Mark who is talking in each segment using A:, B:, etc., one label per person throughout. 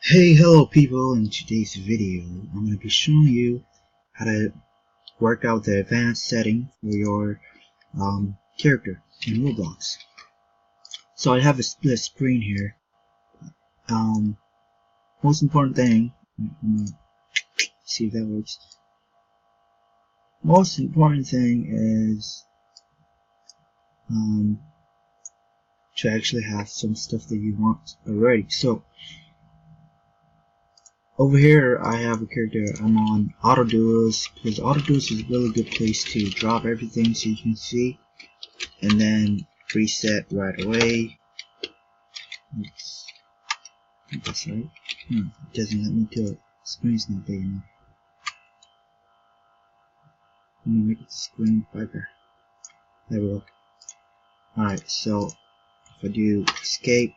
A: Hey, hello people. In today's video, I'm going to be showing you how to work out the advanced setting for your character in Roblox. So I have a split screen here. Most important thing, see if that works. Most important thing is to actually have some stuff that you want already. So over here I have a character. I'm on auto duos because auto duos is a really good place to drop everything so you can see and then preset right away. Oops. I think that's right. It doesn't let me do it. The screen's not big enough. Let me make the screen bigger. There we go. Alright, so if I do escape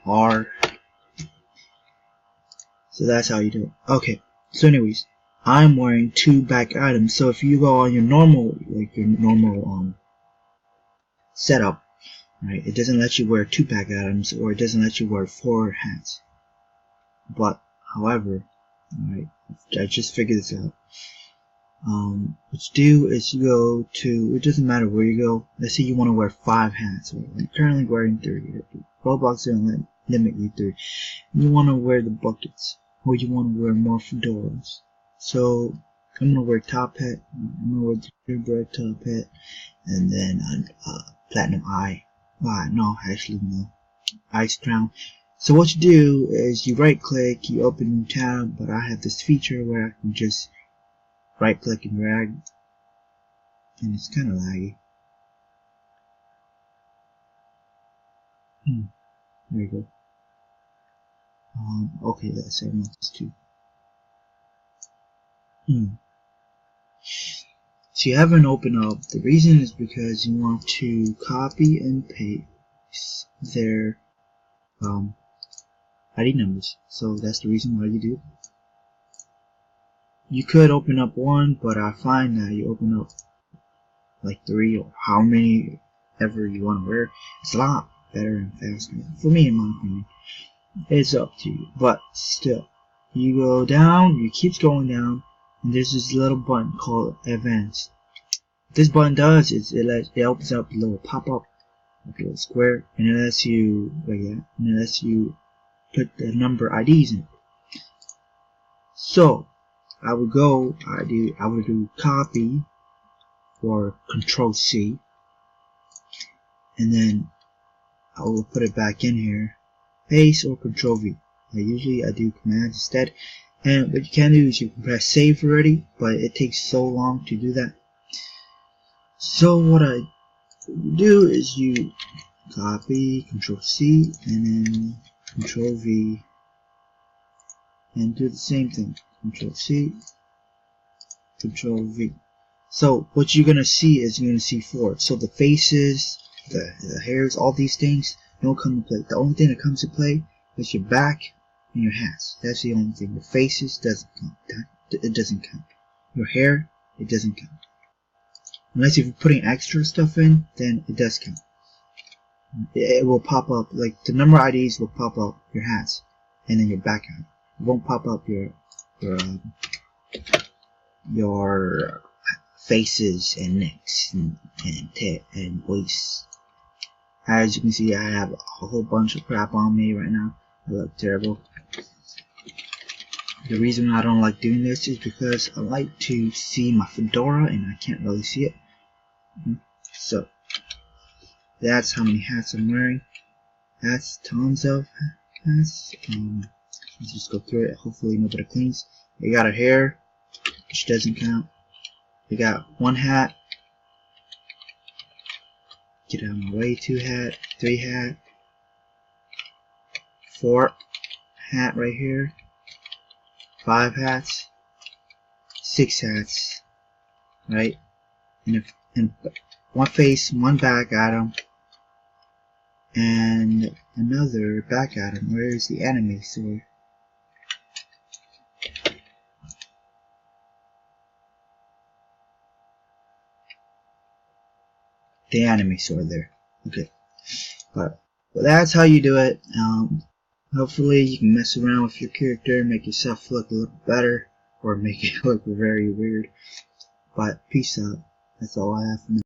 A: R, so that's how you do it. Okay, so anyways, I'm wearing two back items. So if you go on your normal, setup, right, it doesn't let you wear two back items, or it doesn't let you wear 4 hats. But however, alright, I just figured this out. What you do is you go to, it doesn't matter where you go. Let's say you want to wear 5 hats. Right? I'm currently wearing 3. Roblox doesn't limit you 3. You want to wear the buckets, or you want to wear more fedoras. So I'm gonna wear top hat. I'm gonna wear the gingerbread top hat, and then platinum eye. No, actually no, ice crown. So what you do is you right click, you open a new tab, but I have this feature where I can just right click and drag, and it's kind of laggy. There you go. Okay, let's say I want this too. So you haven't opened up. The reason is because you want to copy and paste their ID numbers. So that's the reason why you do. You could open up one, but I find that you open up like 3 or how many ever you want to wear. It's a lot better and faster. For me, in my opinion, it's up to you. But still, you go down, you keep going down, and there's this little button called Advance. What this button does is it opens up a little pop-up, like a little square, and it lets you like that, and it lets you put the number IDs in. So I would do copy or Control C, and then I will put it back in here, paste or Control V. Usually I do Command instead, and what you can do is you can press save already, but it takes so long to do that. So what I do is you copy, Control C, and then Control V, and do the same thing, Control C, Control V. So what you're gonna see is you're gonna see 4. So the faces, the hairs, all these things don't come into play. The only thing that comes into play is your back and your hats. That's the only thing. The faces doesn't count. It doesn't count. Your hair, it doesn't count. Unless if you're putting extra stuff in, then it does count. It will pop up, like the number IDs will pop up your hats and then your back hat. It won't pop up your faces and necks and voice. As you can see, I have a whole bunch of crap on me right now. I look terrible. The reason I don't like doing this is because I like to see my fedora and I can't really see it. So that's how many hats I'm wearing. That's tons of hats. Let's just go through it. Hopefully nobody cleans. We got a hair, which doesn't count. We got 1 hat. Get out of my way. 2 hat, 3 hat, 4 hat right here, 5 hats, 6 hats, right? And 1 face, 1 back item, and another back item. Where is the anime sword? The anime sword there. Okay, but that's how you do it. Hopefully you can mess around with your character, make yourself look a little better, or make it look very weird. But peace out. That's all I have for now.